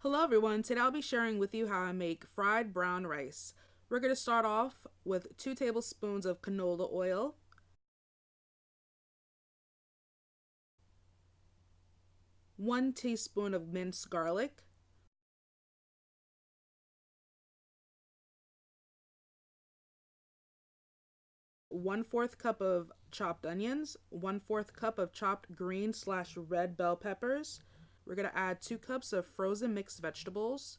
Hello everyone, today I'll be sharing with you how I make fried brown rice. We're going to start off with 2 tablespoons of canola oil, 1 teaspoon of minced garlic, 1/4 cup of chopped onions, 1/4 cup of chopped green/red bell peppers. We're going to add 2 cups of frozen mixed vegetables,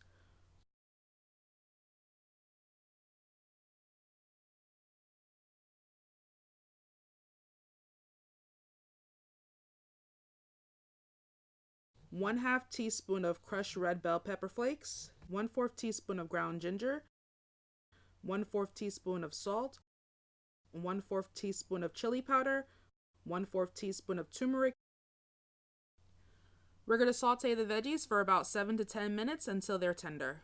1/2 teaspoon of crushed red bell pepper flakes, 1/4 teaspoon of ground ginger, 1/4 teaspoon of salt, 1/4 teaspoon of chili powder, 1/4 teaspoon of turmeric. We're going to saute the veggies for about 7 to 10 minutes until they're tender.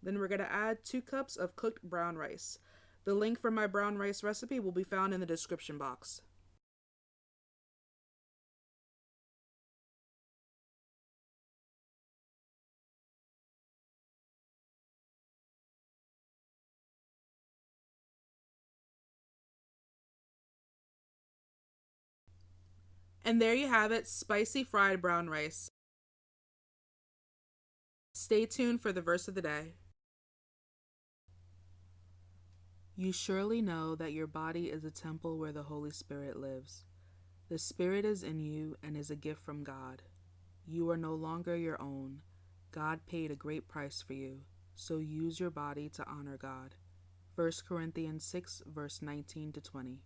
Then we're going to add 2 cups of cooked brown rice. The link for my brown rice recipe will be found in the description box. And there you have it, spicy fried brown rice. Stay tuned for the verse of the day. You surely know that your body is a temple where the Holy Spirit lives. The Spirit is in you and is a gift from God. You are no longer your own. God paid a great price for you, so use your body to honor God. 1 Corinthians 6, verse 19 to 20.